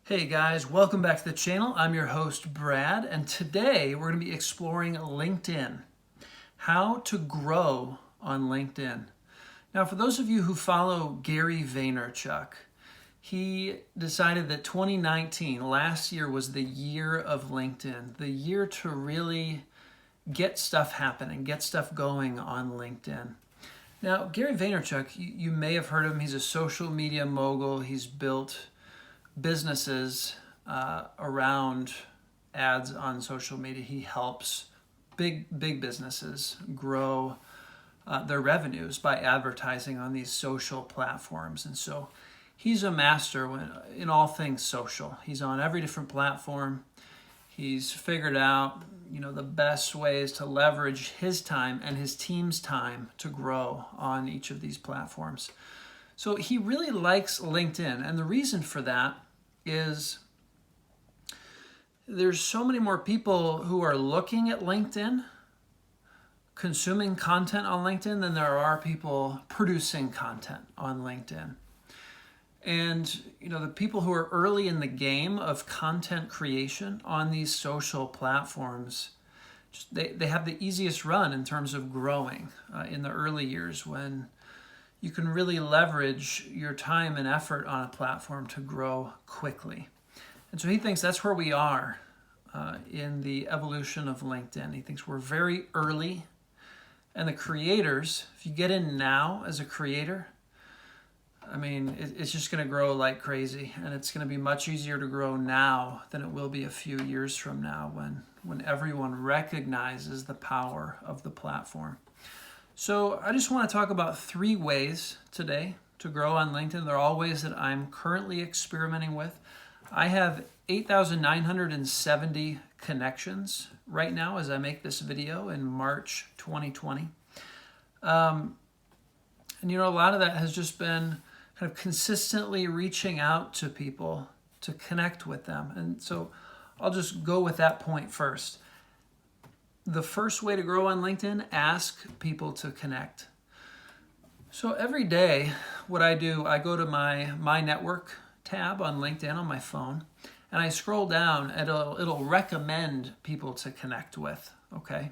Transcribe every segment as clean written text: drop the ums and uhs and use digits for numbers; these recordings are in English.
Hey guys, welcome back to the channel. I'm your host, Brad, and today we're going to be exploring LinkedIn. How to grow on LinkedIn. Now, for those of you who follow Gary Vaynerchuk, he decided that 2019, last year, was the year of LinkedIn, the year to really get stuff happening, get stuff going on LinkedIn. Now, Gary Vaynerchuk, you may have heard of him. He's a social media mogul. He's built businesses around ads on social media. He helps big businesses grow their revenues by advertising on these social platforms. And so he's a master in all things social. He's on every different platform. He's figured out, the best ways to leverage his time and his team's time to grow on each of these platforms. So he really likes LinkedIn, and the reason for that is there's so many more people who are looking at LinkedIn, consuming content on LinkedIn, than there are people producing content on LinkedIn. And the people who are early in the game of content creation on these social platforms, they have the easiest run in terms of growing in the early years, when you can really leverage your time and effort on a platform to grow quickly. And so he thinks that's where we are in the evolution of LinkedIn. He thinks we're very early. And the creators, if you get in now as a creator, it's just going to grow like crazy. And it's going to be much easier to grow now than it will be a few years from now when everyone recognizes the power of the platform. So I just want to talk about 3 ways today to grow on LinkedIn. They're all ways that I'm currently experimenting with. I have 8,970 connections right now as I make this video in March 2020. And a lot of that has just been kind of consistently reaching out to people to connect with them. And so I'll just go with that point first. The first way to grow on LinkedIn, ask people to connect. So every day, what I do, I go to my network tab on LinkedIn on my phone, and I scroll down, and it'll recommend people to connect with, okay?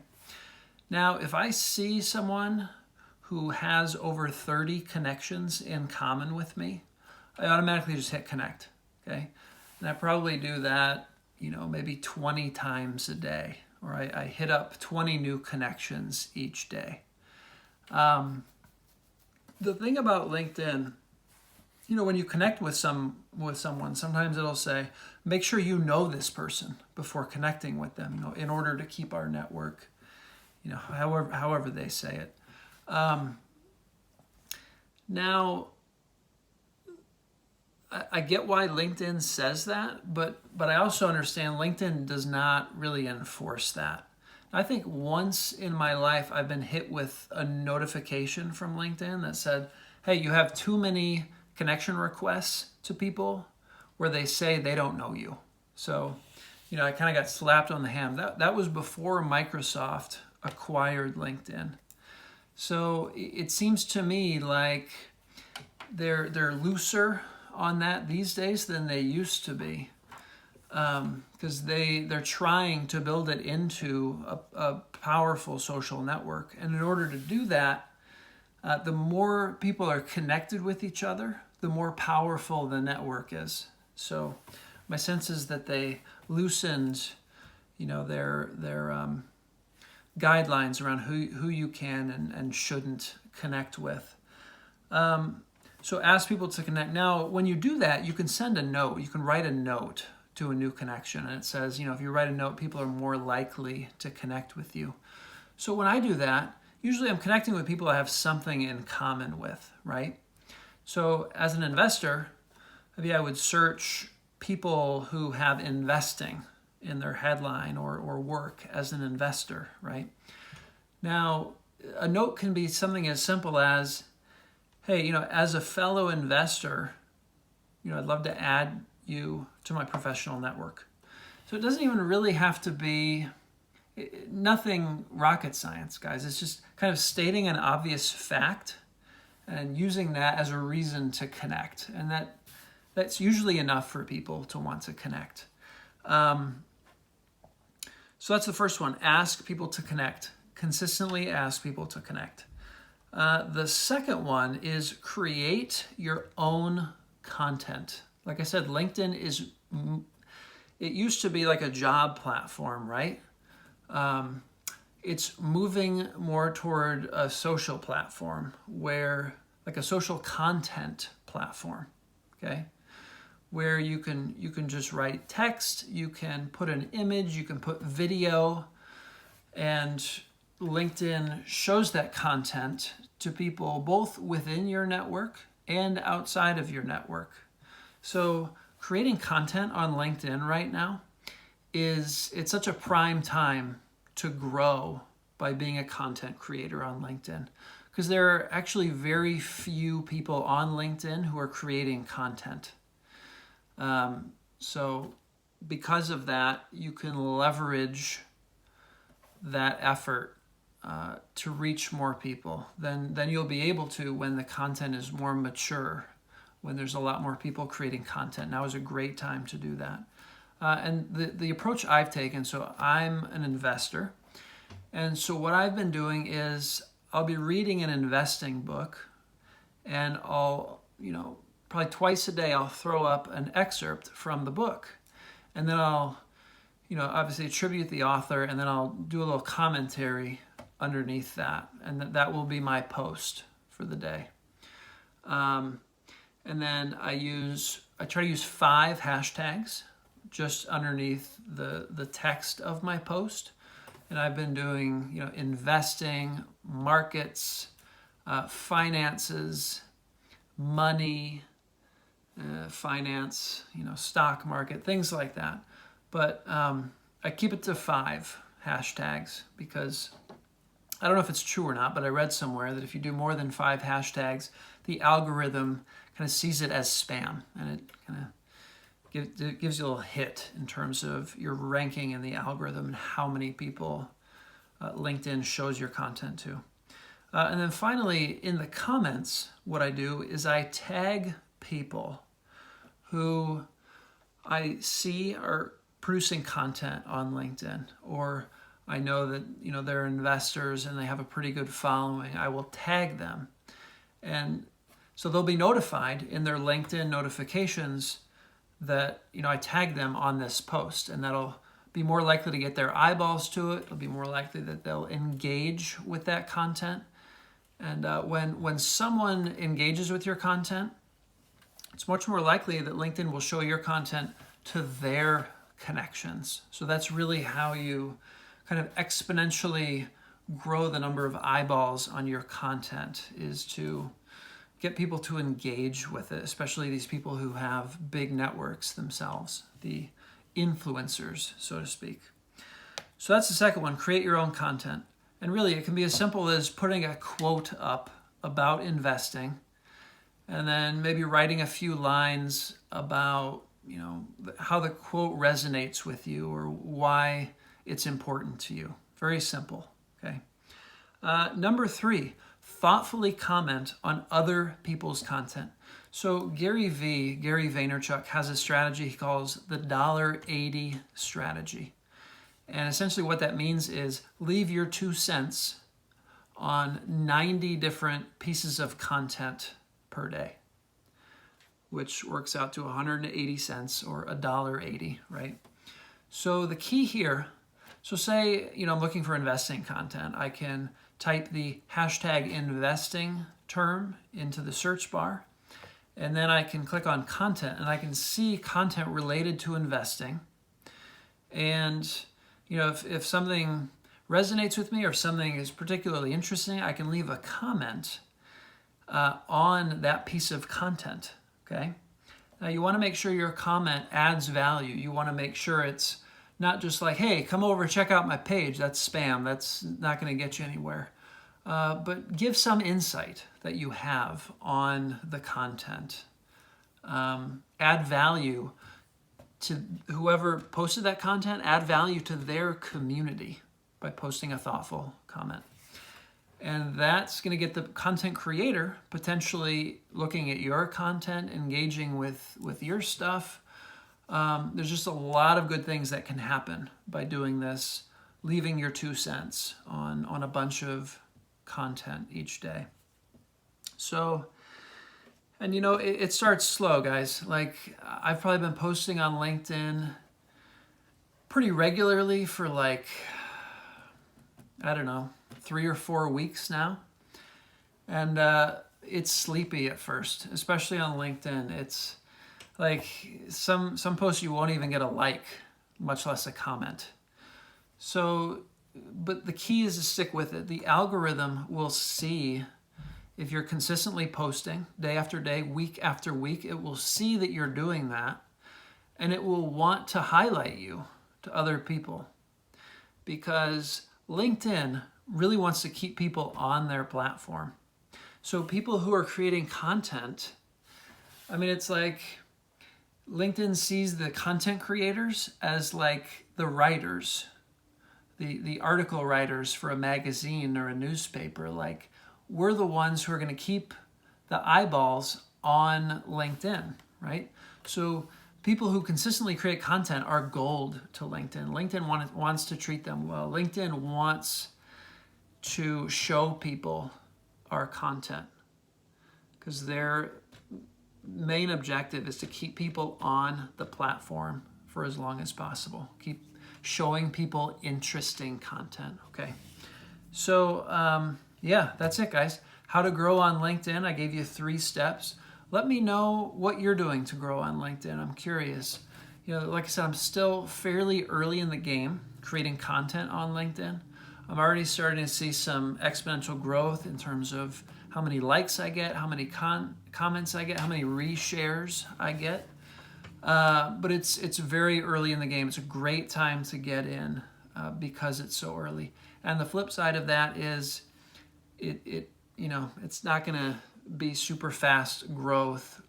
Now, if I see someone who has over 30 connections in common with me, I automatically just hit connect, okay? And I probably do that, maybe 20 times a day. Or I hit up 20 new connections each day. The thing about LinkedIn, when you connect with someone, sometimes it'll say, make sure you know this person before connecting with them, in order to keep our network, however they say it. Now, I get why LinkedIn says that, but I also understand LinkedIn does not really enforce that. I think once in my life I've been hit with a notification from LinkedIn that said, hey, you have too many connection requests to people where they say they don't know you. So, I kind of got slapped on the hand. That was before Microsoft acquired LinkedIn. So it seems to me like they're looser on that these days than they used to be, because they're trying to build it into a powerful social network. And in order to do that, the more people are connected with each other, the more powerful the network is. So my sense is that they loosened, their guidelines around who you can and shouldn't connect with. So ask people to connect. Now, when you do that, you can send a note. You can write a note to a new connection. And it says, if you write a note, people are more likely to connect with you. So when I do that, usually I'm connecting with people I have something in common with, right? So as an investor, maybe I would search people who have investing in their headline or work as an investor, right? Now, a note can be something as simple as, hey, as a fellow investor, I'd love to add you to my professional network. So it doesn't even really have to be nothing rocket science, guys. It's just kind of stating an obvious fact and using that as a reason to connect. And that's usually enough for people to want to connect. So that's the first one. Ask people to connect. Consistently ask people to connect. The second one is create your own content. Like I said, LinkedIn it used to be like a job platform, right? It's moving more toward a social platform, like a social content platform, okay? Where you can just write text, you can put an image, you can put video, and LinkedIn shows that content to people both within your network and outside of your network. So creating content on LinkedIn right now it's such a prime time to grow by being a content creator on LinkedIn, because there are actually very few people on LinkedIn who are creating content. So because of that, you can leverage that effort to reach more people than you'll be able to when the content is more mature, when there's a lot more people creating content. Now is a great time to do that. And the approach I've taken, so I'm an investor, and so what I've been doing is I'll be reading an investing book, and I'll, probably twice a day I'll throw up an excerpt from the book, and then I'll, obviously attribute the author, and then I'll do a little commentary underneath that, and that will be my post for the day. And then I try to use 5 hashtags just underneath the text of my post. And I've been doing, investing, markets, finances, money, finance, stock market, things like that. But I keep it to 5 hashtags because I don't know if it's true or not, but I read somewhere that if you do more than 5 hashtags, the algorithm kind of sees it as spam, and it kind of gives you a little hit in terms of your ranking in the algorithm and how many people LinkedIn shows your content to. And then finally, in the comments, what I do is I tag people who I see are producing content on LinkedIn, or I know that they're investors and they have a pretty good following. I will tag them, and so they'll be notified in their LinkedIn notifications that I tag them on this post, and that'll be more likely to get their eyeballs to it. It'll be more likely that they'll engage with that content. And when someone engages with your content, it's much more likely that LinkedIn will show your content to their connections. So that's really how you kind of exponentially grow the number of eyeballs on your content, is to get people to engage with it, especially these people who have big networks themselves, the influencers, so to speak. So that's the second one, create your own content. And really, it can be as simple as putting a quote up about investing, and then maybe writing a few lines about, how the quote resonates with you or why it's important to you. Very simple, okay? Number 3, thoughtfully comment on other people's content. So Gary Vaynerchuk has a strategy he calls the $80 strategy. And essentially what that means is leave your 2 cents on 90 different pieces of content per day, which works out to 180 cents or $1.80, right? So the key here, so say, I'm looking for investing content. I can type the hashtag investing term into the search bar, and then I can click on content, and I can see content related to investing. And, if something resonates with me or something is particularly interesting, I can leave a comment on that piece of content, okay? Now, you want to make sure your comment adds value. You want to make sure it's not just like, hey, come over, check out my page. That's spam. That's not going to get you anywhere. But give some insight that you have on the content. Add value to whoever posted that content. Add value to their community by posting a thoughtful comment. And that's going to get the content creator potentially looking at your content, engaging with your stuff. There's just a lot of good things that can happen by doing this, leaving your 2 cents on a bunch of content each day. So, and you know, it starts slow, guys. Like, I've probably been posting on LinkedIn pretty regularly for like, I don't know, 3 or 4 weeks now. And it's sleepy at first, especially on LinkedIn. It's like some posts you won't even get a like, much less a comment. So, but the key is to stick with it. The algorithm will see if you're consistently posting day after day, week after week. It will see that you're doing that, and it will want to highlight you to other people, because LinkedIn really wants to keep people on their platform. So people who are creating content, I mean, it's like LinkedIn sees the content creators as like the writers, the article writers for a magazine or a newspaper. Like, we're the ones who are going to keep the eyeballs on LinkedIn, right? So people who consistently create content are gold to LinkedIn. LinkedIn wants to treat them well. LinkedIn wants to show people our content, because their main objective is to keep people on the platform for as long as possible. Keep showing people interesting content, okay? So, yeah, that's it, guys. How to grow on LinkedIn. I gave you 3 steps. Let me know what you're doing to grow on LinkedIn. I'm curious. You know, like I said, I'm still fairly early in the game creating content on LinkedIn. I'm already starting to see some exponential growth in terms of how many likes I get, how many comments I get, how many reshares I get. But it's very early in the game. It's a great time to get in because it's so early. And the flip side of that is it's not going to be super fast growth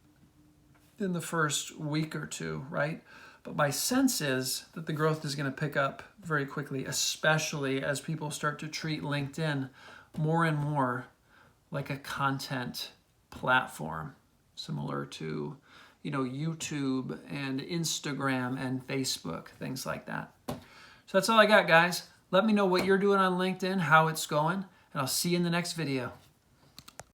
in the first week or 2, right? But my sense is that the growth is going to pick up very quickly, especially as people start to treat LinkedIn more and more like a content platform, similar to, you know, YouTube and Instagram and Facebook, things like that. So that's all I got, guys. Let me know what you're doing on LinkedIn, how it's going, and I'll see you in the next video.